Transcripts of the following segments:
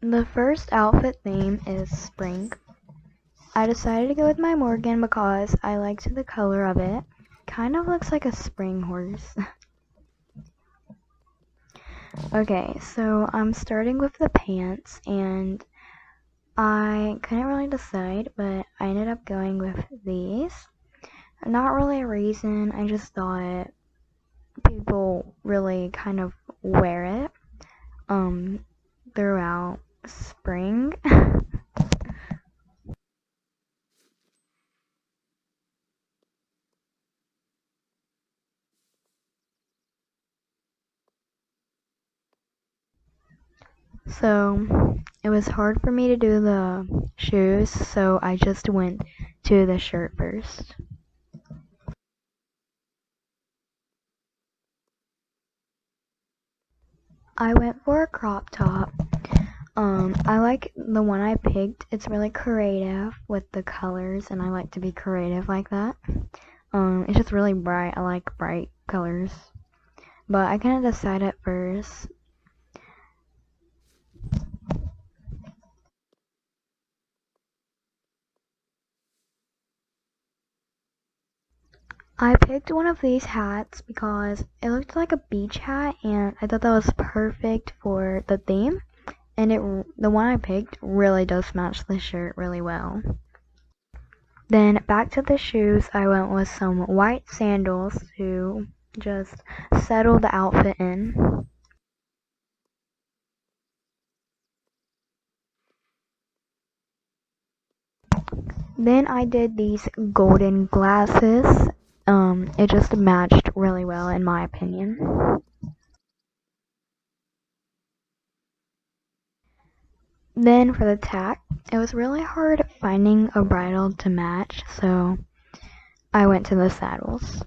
The first outfit theme is spring. I decided to go with my Morgan because I liked the color of it. Kind of looks like a spring horse. Okay, so I'm starting with the pants, and I couldn't really decide, but I ended up going with these. Not really a reason, I just thought people really kind of wear it throughout spring. So it was hard for me to do the shoes, so I just went to the shirt first. I went for a crop top. I like the one I picked. It's really creative with the colors, and I like to be creative like that. It's just really bright. I like bright colors. But I couldn't decide at first. I picked one of these hats because it looked like a beach hat, and I thought that was perfect for the theme. And the one I picked really does match the shirt really well. Then back to the shoes, I went with some white sandals to just settle the outfit in. Then I did these golden glasses. It just matched really well in my opinion. Then for the tack, it was really hard finding a bridle to match, so I went to the saddles.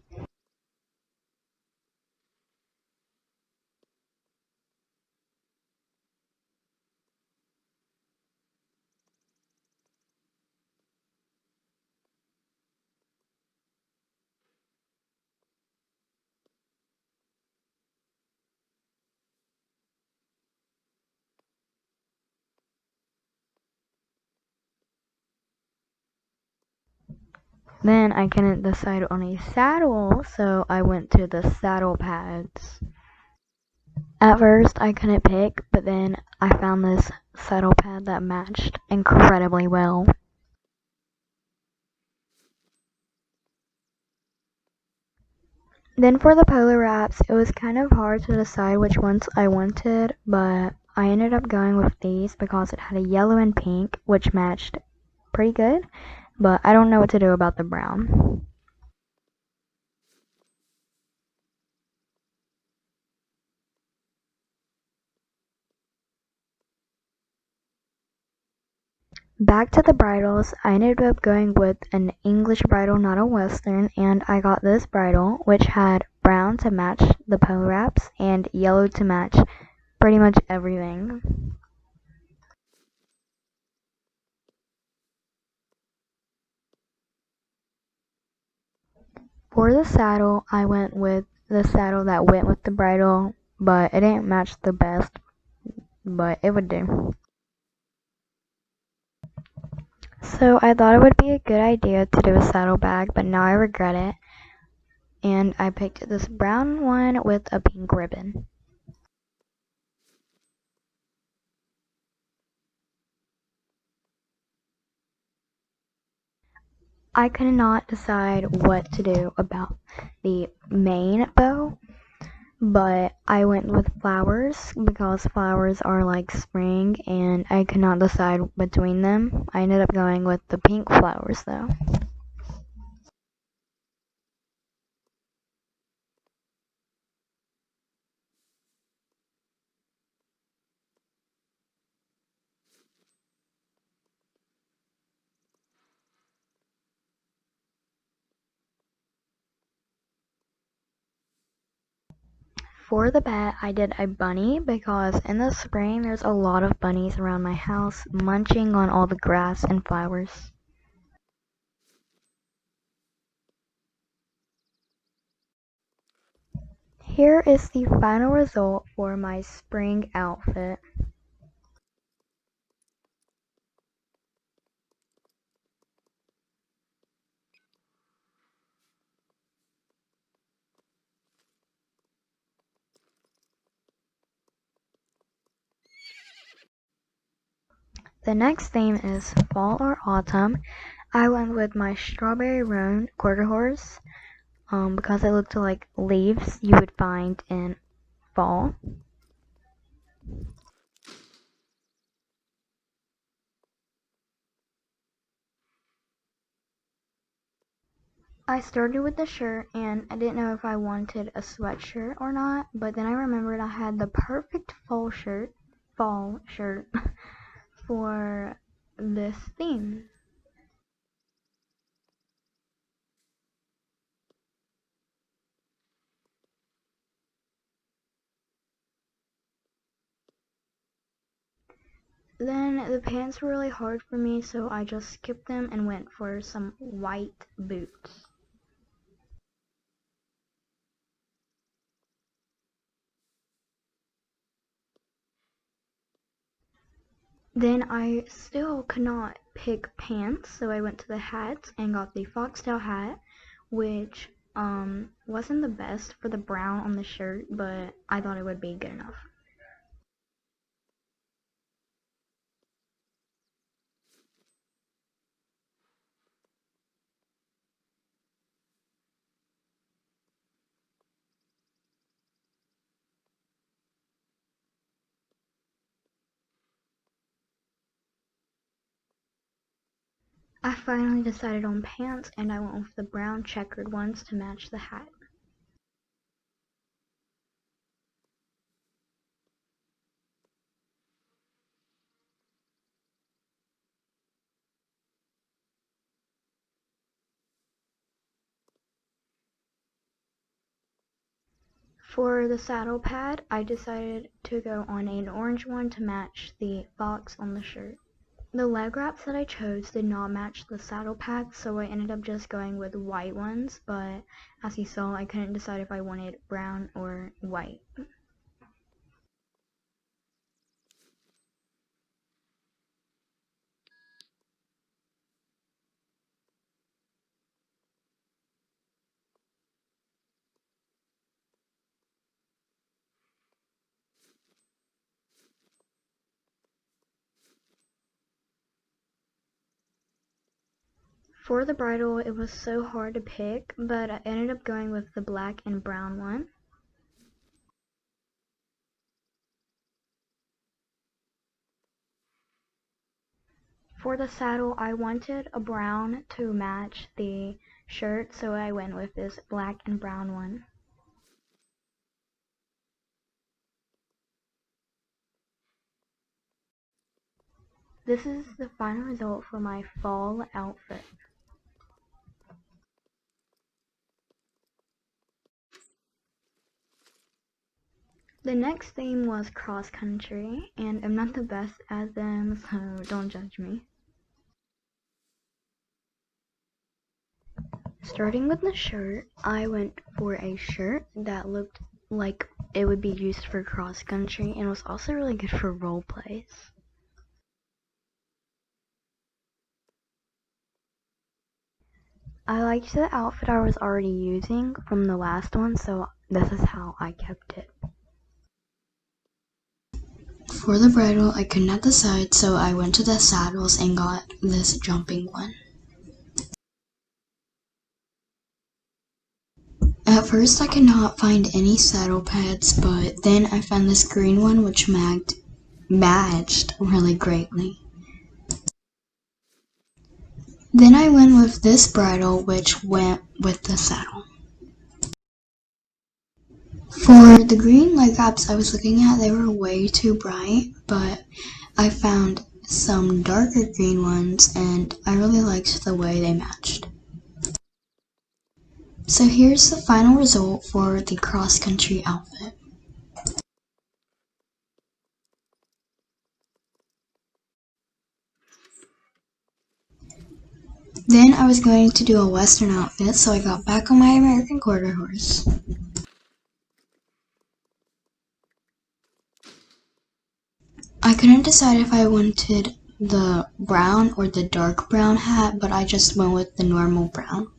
Then I couldn't decide on a saddle, so I went to the saddle pads. At first I couldn't pick, but then I found this saddle pad that matched incredibly well. Then for the polo wraps, it was kind of hard to decide which ones I wanted, but I ended up going with these because it had a yellow and pink, which matched pretty good, but I don't know what to do about the brown. Back to the bridles, I ended up going with an English bridle, not a Western, and I got this bridle, which had brown to match the polo wraps and yellow to match pretty much everything. For the saddle, I went with the saddle that went with the bridle, but it didn't match the best, but it would do. So I thought it would be a good idea to do a saddle bag, but now I regret it. And I picked this brown one with a pink ribbon. I could not decide what to do about the main bow, but I went with flowers because flowers are like spring, and I could not decide between them. I ended up going with the pink flowers though. For the bed, I did a bunny because in the spring there's a lot of bunnies around my house munching on all the grass and flowers. Here is the final result for my spring outfit. The next theme is fall or autumn. I went with my strawberry roan quarter horse because it looked like leaves you would find in fall. I started with the shirt and I didn't know if I wanted a sweatshirt or not, but then I remembered I had the perfect fall shirt for this theme. Then the pants were really hard for me, so I just skipped them and went for some white boots. Then I still could not pick pants, so I went to the hats and got the foxtail hat, which wasn't the best for the brown on the shirt, but I thought it would be good enough. I finally decided on pants and I went with the brown checkered ones to match the hat. For the saddle pad, I decided to go on an orange one to match the fox on the shirt. The leg wraps that I chose did not match the saddle pads, so I ended up just going with white ones, but as you saw, I couldn't decide if I wanted brown or white. For the bridle, it was so hard to pick, but I ended up going with the black and brown one. For the saddle, I wanted a brown to match the shirt, so I went with this black and brown one. This is the final result for my fall outfit. The next theme was cross country, and I'm not the best at them, so don't judge me. Starting with the shirt, I went for a shirt that looked like it would be used for cross country and was also really good for role plays. I liked the outfit I was already using from the last one, so this is how I kept it. For the bridle, I could not decide, so I went to the saddles and got this jumping one. At first I could not find any saddle pads, but then I found this green one which matched really greatly. Then I went with this bridle which went with the saddle. For the green leg wraps I was looking at, they were way too bright, but I found some darker green ones and I really liked the way they matched. So here's the final result for the cross-country outfit. Then I was going to do a western outfit, so I got back on my American quarter horse. I couldn't decide if I wanted the brown or the dark brown hat, but I just went with the normal brown.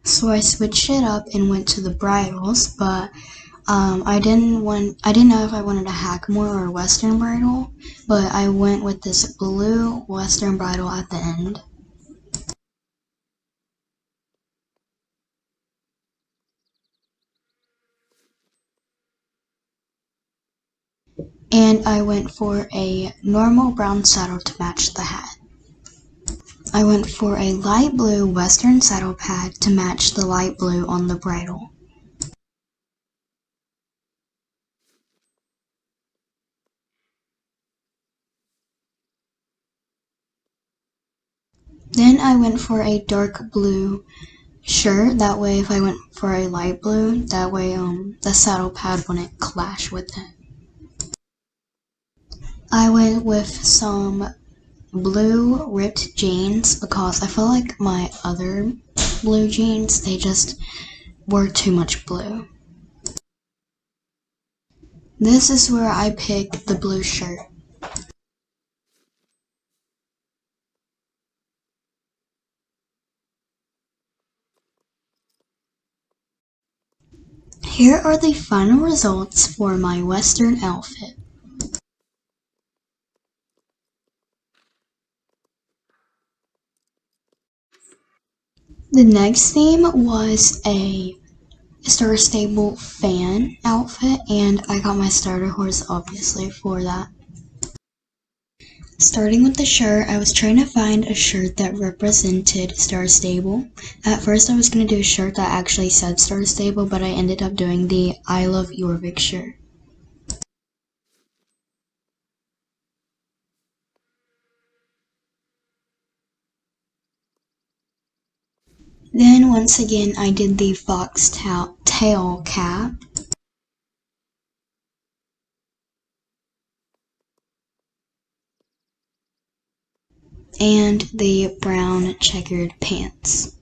So I switched it up and went to the bridles, but I didn't know if I wanted a Hackamore or a Western bridle, but I went with this blue Western bridle at the end. And I went for a normal brown saddle to match the hat. I went for a light blue Western saddle pad to match the light blue on the bridle. Then I went for a dark blue shirt, that way if I went for a light blue, that way the saddle pad wouldn't clash with it. I went with some blue ripped jeans because I feel like my other blue jeans, they just were too much blue. This is where I picked the blue shirt. Here are the final results for my Western outfit. The next theme was a Star Stable fan outfit, and I got my starter horse obviously for that. Starting with the shirt, I was trying to find a shirt that represented Star Stable. At first I was going to do a shirt that actually said Star Stable, but I ended up doing the I Love Jorvik shirt. Then once again I did the foxtail cap. And the brown checkered pants.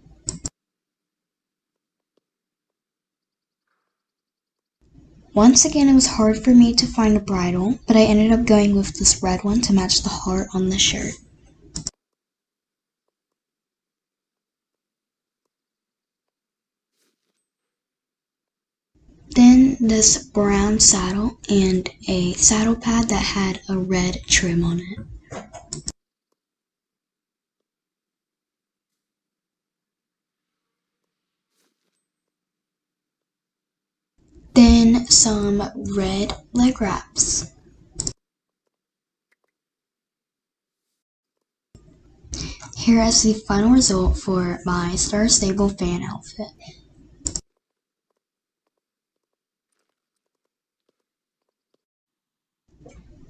Once again, it was hard for me to find a bridle, but I ended up going with this red one to match the heart on the shirt. Then this brown saddle and a saddle pad that had a red trim on it. Then some red leg wraps. Here is the final result for my Star Stable fan outfit.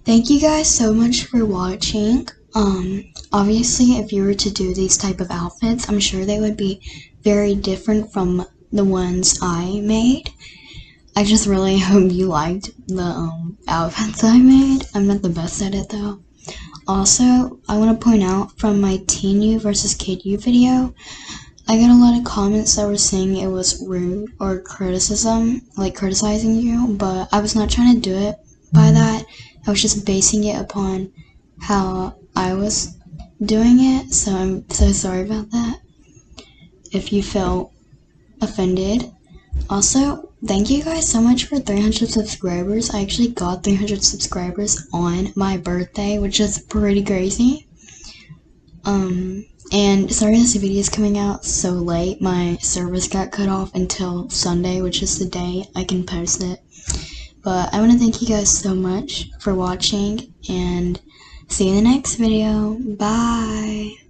Thank you guys so much for watching. Obviously if you were to do these type of outfits, I'm sure they would be very different from the ones I made. I just really hope you liked the outfits I made. I'm not the best at it though. Also, I want to point out from my Teen U versus Kid U video, I got a lot of comments that were saying it was rude or criticism, like criticizing you, but I was not trying to do it by that. I was just basing it upon how I was doing it, so I'm so sorry about that if you felt offended. Also, thank you guys so much for 300 subscribers. I actually got 300 subscribers on my birthday, which is pretty crazy. And sorry this video is coming out so late. My service got cut off until Sunday, which is the day I can post it. But I want to thank you guys so much for watching, and see you in the next video. Bye!